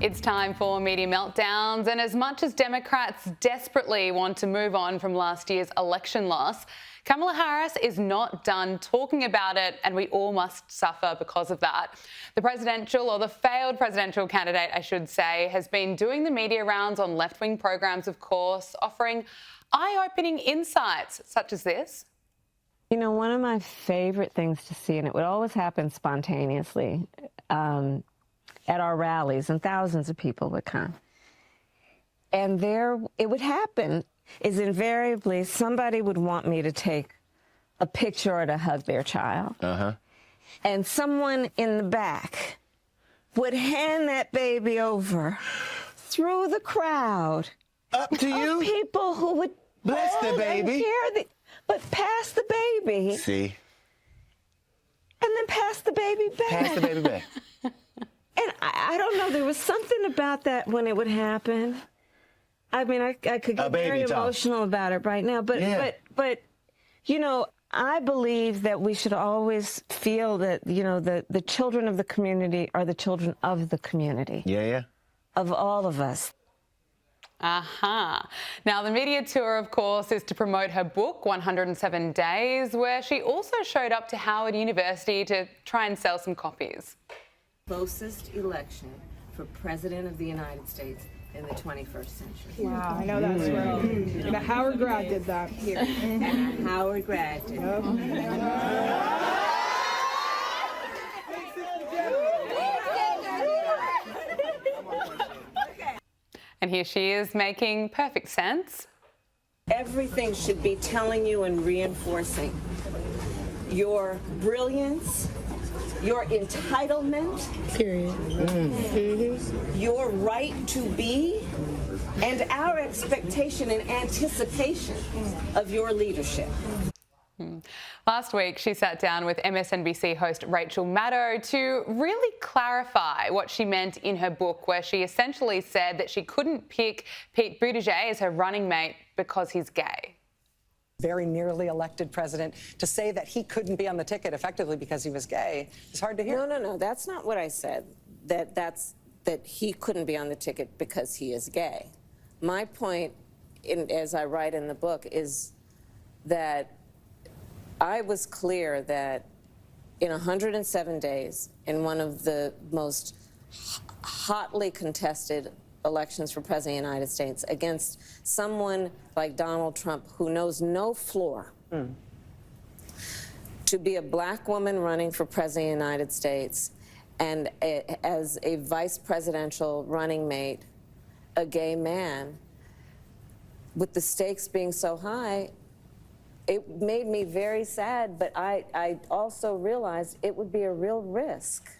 It's time for Media Meltdowns, and as much as Democrats desperately want to move on from last year's election loss, Kamala Harris is not done talking about it, and we all must suffer because of that. The presidential, or the failed presidential candidate, I should say, has been doing the media rounds on left-wing programs, of course, offering eye-opening insights such as this. You know, one of my favorite things to see, and it would always happen spontaneously, at our rallies, and thousands of people would come. And there, it would happen, is invariably somebody would want me to take a picture or to hug their child. And someone in the back would hand that baby over through the crowd. Up to you? People who would bless the baby. But pass the baby. See? And then pass the baby back. Pass the baby back. And I don't know, there was something about that when it would happen. I mean, I could get very emotional about it right now, but you know, I believe that we should always feel that, you know, the children of the community are the children of the community. Yeah. Of all of us. Now, the media tour, of course, is to promote her book, 107 Days, where she also showed up to Howard University to try and sell some copies. Closest election for President of the United States in the 21st century. Wow, I know that's right. And a Howard grad did that here. And a Howard grad did. And here she is making perfect sense. Everything should be telling you and reinforcing your brilliance, your entitlement, your right to be, and our expectation and anticipation of your leadership. Last week, she sat down with MSNBC host Rachel Maddow to really clarify what she meant in her book, where she essentially said that she couldn't pick Pete Buttigieg as her running mate because he's gay. Very nearly elected president, to say that he couldn't be on the ticket effectively because he was gay is hard to hear. No, that's not what I said, that he couldn't be on the ticket because he is gay. My point, as I write in the book, is that I was clear that in 107 days, in one of the most hotly contested elections for President of the United States, against someone like Donald Trump who knows no floor, to be a black woman running for President of the United States and as a vice presidential running mate, a gay man, with the stakes being so high, it made me very sad, but I also realized it would be a real risk.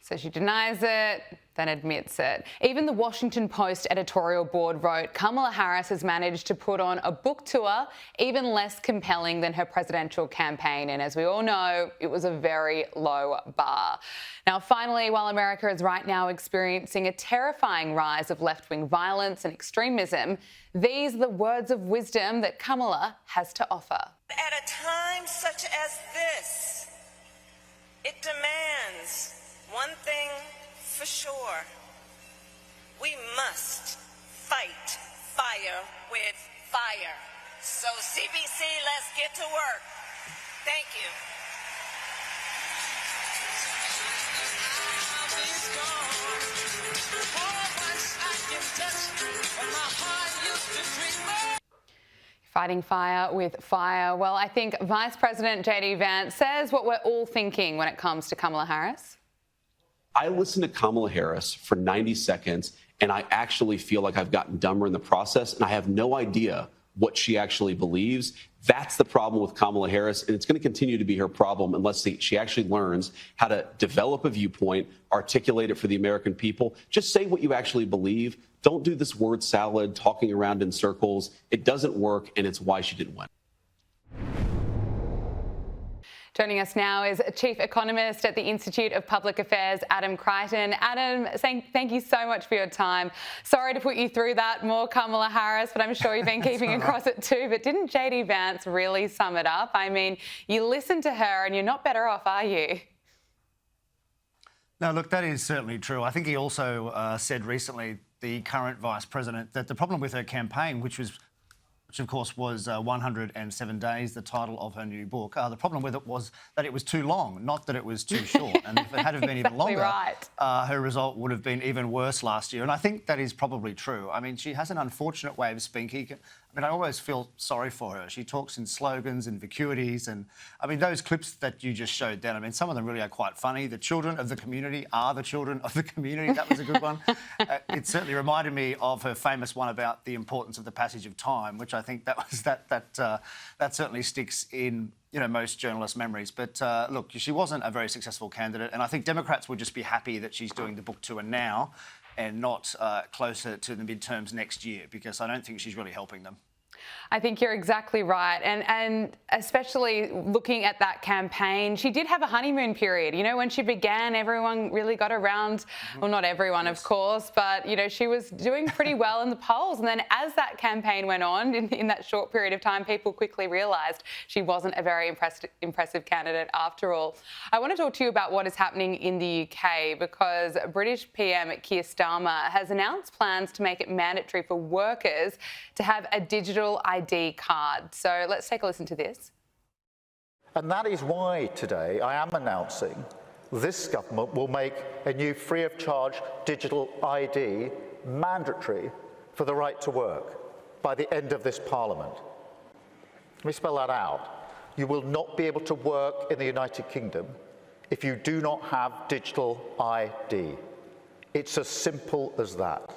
So she denies it, then admits it. Even the Washington Post editorial board wrote, Kamala Harris has managed to put on a book tour even less compelling than her presidential campaign. And as we all know, it was a very low bar. Now, finally, while America is right now experiencing a terrifying rise of left-wing violence and extremism, these are the words of wisdom that Kamala has to offer. At a time such as this, it demands one thing for sure. We must fight fire with fire. So CBC, let's get to work. Thank you. Fighting fire with fire. Well, I think Vice President J.D. Vance says what we're all thinking when it comes to Kamala Harris. I listened to Kamala Harris for 90 seconds, and I actually feel like I've gotten dumber in the process, and I have no idea what she actually believes. That's the problem with Kamala Harris, and it's going to continue to be her problem unless she actually learns how to develop a viewpoint, articulate it for the American people. Just say what you actually believe. Don't do this word salad, talking around in circles. It doesn't work, and it's why she didn't win. Joining us now is Chief Economist at the Institute of Public Affairs, Adam Creighton. Adam, thank you so much for your time. Sorry to put you through that, more Kamala Harris, but I'm sure you've been keeping across it too. But didn't J.D. Vance really sum it up? I mean, you listen to her and you're not better off, are you? No, look, that is certainly true. I think he also said recently, the current Vice President, that the problem with her campaign, which of course was 107 Days, the title of her new book. The problem with it was that it was too long, not that it was too short. And if it had been even longer, her result would have been even worse last year. And I think that is probably true. I mean, she has an unfortunate way of speaking. I mean, I always feel sorry for her. She talks in slogans and vacuities. And, I mean, those clips that you just showed then, I mean, some of them really are quite funny. The children of the community are the children of the community. That was a good one. It certainly reminded me of her famous one about the importance of the passage of time, which I think that certainly sticks in, you know, most journalists' memories. But, look, she wasn't a very successful candidate. And I think Democrats would just be happy that she's doing the book tour now and not closer to the midterms next year, because I don't think she's really helping them. I think you're exactly right. And especially looking at that campaign, she did have a honeymoon period. You know, when she began, everyone really got around, well, not everyone, of course, but, you know, she was doing pretty well in the polls. And then as that campaign went on, in that short period of time, people quickly realised she wasn't a very impressive candidate after all. I want to talk to you about what is happening in the UK, because British PM Keir Starmer has announced plans to make it mandatory for workers to have a digital ID card. So let's take a listen to this. And that is why today I am announcing this government will make a new free of charge digital ID mandatory for the right to work by the end of this Parliament. Let me spell that out. You will not be able to work in the United Kingdom if you do not have digital ID. It's as simple as that.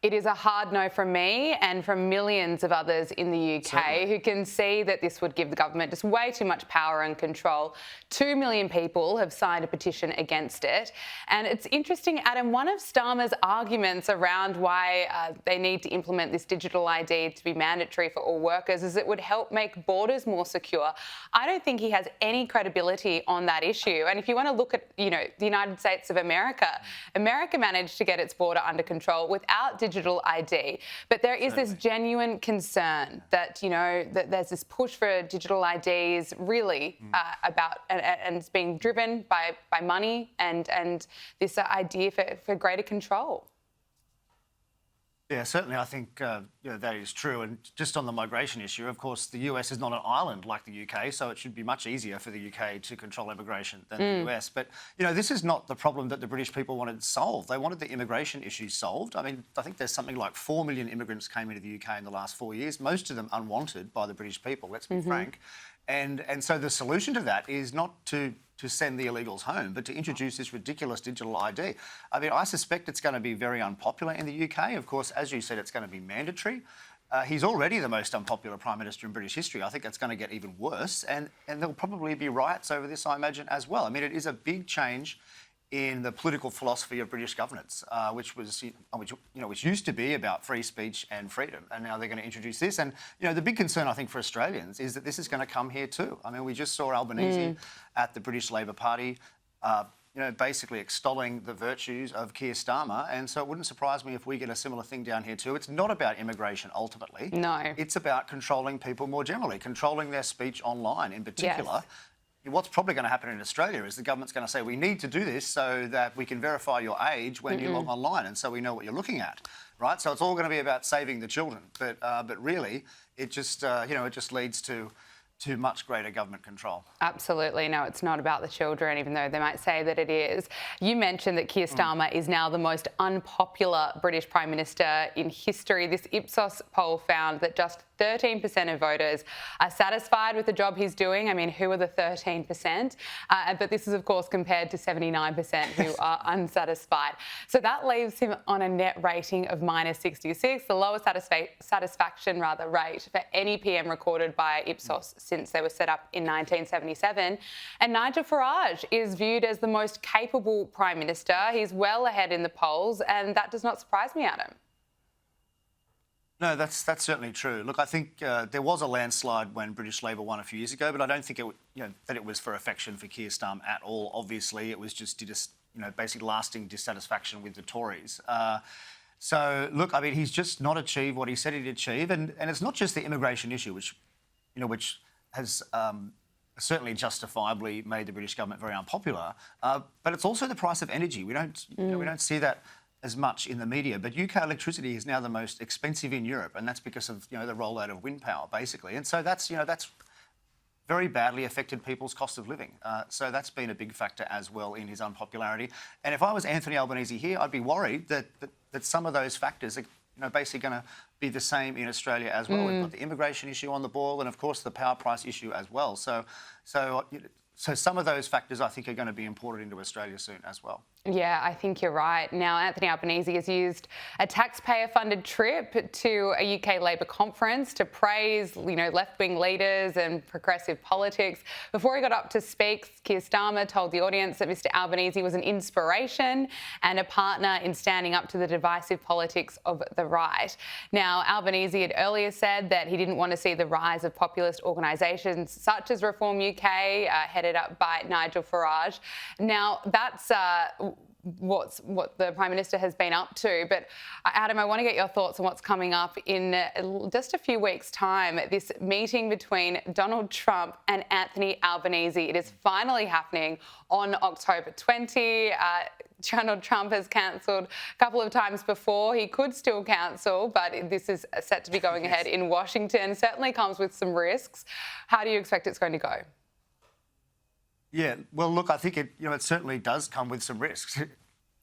It is a hard no from me and from millions of others in the UK who can see that this would give the government just way too much power and control. 2 million people have signed a petition against it. And it's interesting, Adam, one of Starmer's arguments around why they need to implement this digital ID to be mandatory for all workers is it would help make borders more secure. I don't think he has any credibility on that issue. And if you want to look at, you know, the United States of America, America managed to get its border under control without digital ID. But there is this genuine concern that, you know, that there's this push for digital IDs really about, and it's being driven by money and this idea for greater control. Yeah, certainly I think you know, that is true. And just on the migration issue, of course, the US is not an island like the UK, so it should be much easier for the UK to control immigration than the US. But, you know, this is not the problem that the British people wanted solved. They wanted the immigration issue solved. I mean, I think there's something like 4 million immigrants came into the UK in the last 4 years, most of them unwanted by the British people, let's be frank. And so the solution to that is not to send the illegals home, but to introduce this ridiculous digital ID. I mean, I suspect it's going to be very unpopular in the UK. Of course, as you said, it's going to be mandatory. He's already the most unpopular Prime Minister in British history. I think that's going to get even worse. And there'll probably be riots over this, I imagine, as well. I mean, it is a big change in the political philosophy of British governance, which used to be about free speech and freedom, and now they're going to introduce this. And you know, the big concern I think for Australians is that this is going to come here too. I mean, we just saw Albanese at the British Labor Party, you know, basically extolling the virtues of Keir Starmer, and so it wouldn't surprise me if we get a similar thing down here too. It's not about immigration ultimately. No, it's about controlling people more generally, controlling their speech online in particular. Yes. What's probably going to happen in Australia is the government's going to say, we need to do this so that we can verify your age when you log online, and so we know what you're looking at, right? So it's all going to be about saving the children, but really, it just you know, it just leads to much greater government control. Absolutely. No, it's not about the children, even though they might say that it is. You mentioned that Keir Starmer is now the most unpopular British Prime Minister in history. This Ipsos poll found that just 13% of voters are satisfied with the job he's doing. I mean, who are the 13%? But this is, of course, compared to 79% who are unsatisfied. So that leaves him on a net rating of -66, the lowest satisfaction rate for any PM recorded by Ipsos since they were set up in 1977. And Nigel Farage is viewed as the most capable Prime Minister. He's well ahead in the polls, and that does not surprise me, Adam. No, that's certainly true. Look, I think there was a landslide when British Labor won a few years ago, but I don't think that it was for affection for Keir Starmer at all. Obviously, it was just basically lasting dissatisfaction with the Tories. So, look, I mean, he's just not achieved what he said he'd achieve, and it's not just the immigration issue, which has certainly justifiably made the British government very unpopular. But it's also the price of energy. We don't, we don't see that as much in the media. But UK electricity is now the most expensive in Europe, and that's because of the rollout of wind power, basically. And so that's that's very badly affected people's cost of living. So that's been a big factor as well in his unpopularity. And if I was Anthony Albanese here, I'd be worried that some of those factors are basically going to be the same in Australia as well. We've got the immigration issue on the ball, and of course the power price issue as well. So some of those factors I think are going to be imported into Australia soon as well. Yeah, I think you're right. Now, Anthony Albanese has used a taxpayer-funded trip to a UK Labor conference to praise, left-wing leaders and progressive politics. Before he got up to speak, Keir Starmer told the audience that Mr Albanese was an inspiration and a partner in standing up to the divisive politics of the right. Now, Albanese had earlier said that he didn't want to see the rise of populist organisations such as Reform UK, headed up by Nigel Farage. Now, that's what the Prime Minister has been up to. But Adam, I want to get your thoughts on what's coming up in just a few weeks' time, this meeting between Donald Trump and Anthony Albanese. It is finally happening on October 20. Donald Trump has cancelled a couple of times before. He could still cancel, but this is set to be going ahead in Washington. Certainly comes with some risks. How do you expect it's going to go? Yeah, well, look, I think it certainly does come with some risks.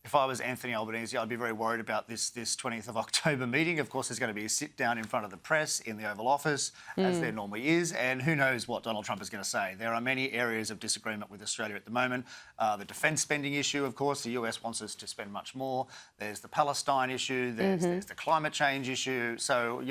If I was Anthony Albanese, I'd be very worried about this 20th of October meeting. Of course, there's going to be a sit-down in front of the press in the Oval Office, as there normally is, and who knows what Donald Trump is going to say. There are many areas of disagreement with Australia at the moment. The defence spending issue, of course, the US wants us to spend much more. There's the Palestine issue. There's the climate change issue. So,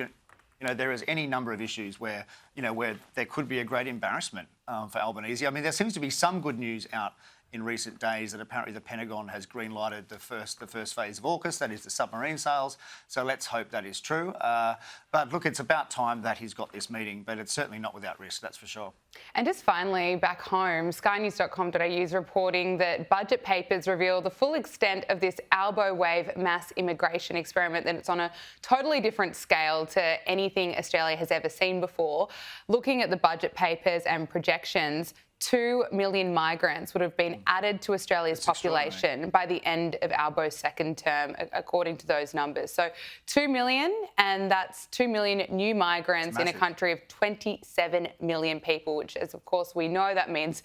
there is any number of issues where there could be a great embarrassment for Albanese. I mean, there seems to be some good news out in recent days that apparently the Pentagon has green-lighted the first phase of AUKUS, that is the submarine sales. So let's hope that is true. But look, it's about time that he's got this meeting, but it's certainly not without risk, that's for sure. And just finally, back home, skynews.com.au is reporting that budget papers reveal the full extent of this Albo wave mass immigration experiment, that it's on a totally different scale to anything Australia has ever seen before. Looking at the budget papers and projections, 2 million migrants would have been added to Australia's population by the end of Albo's second term, according to those numbers. So 2 million, and that's 2 million new migrants in a country of 27 million people, which, as of course we know, that means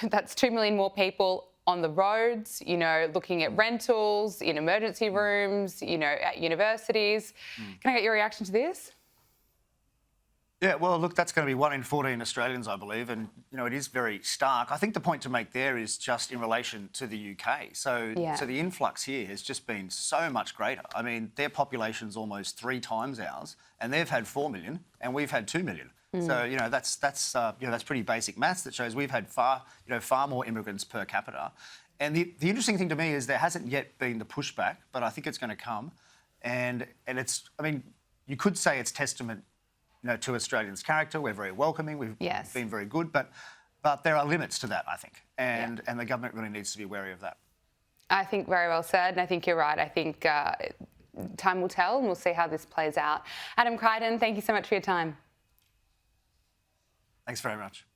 that's 2 million more people on the roads, looking at rentals, in emergency rooms, at universities. Can I get your reaction to this? Yeah, well, look, that's going to be 1 in 14 Australians, I believe, and, it is very stark. I think the point to make there is just in relation to the UK. So the influx here has just been so much greater. I mean, their population's almost 3 times ours, and they've had 4 million, and we've had 2 million. So, that's pretty basic maths that shows we've had far more immigrants per capita. And the interesting thing to me is there hasn't yet been the pushback, but I think it's going to come. And it's, you could say it's testament to Australians' character. We're very welcoming. We've been very good, but there are limits to that, I think, and the government really needs to be wary of that. I think very well said, and I think you're right. I think time will tell, and we'll see how this plays out. Adam Crichton, thank you so much for your time. Thanks very much.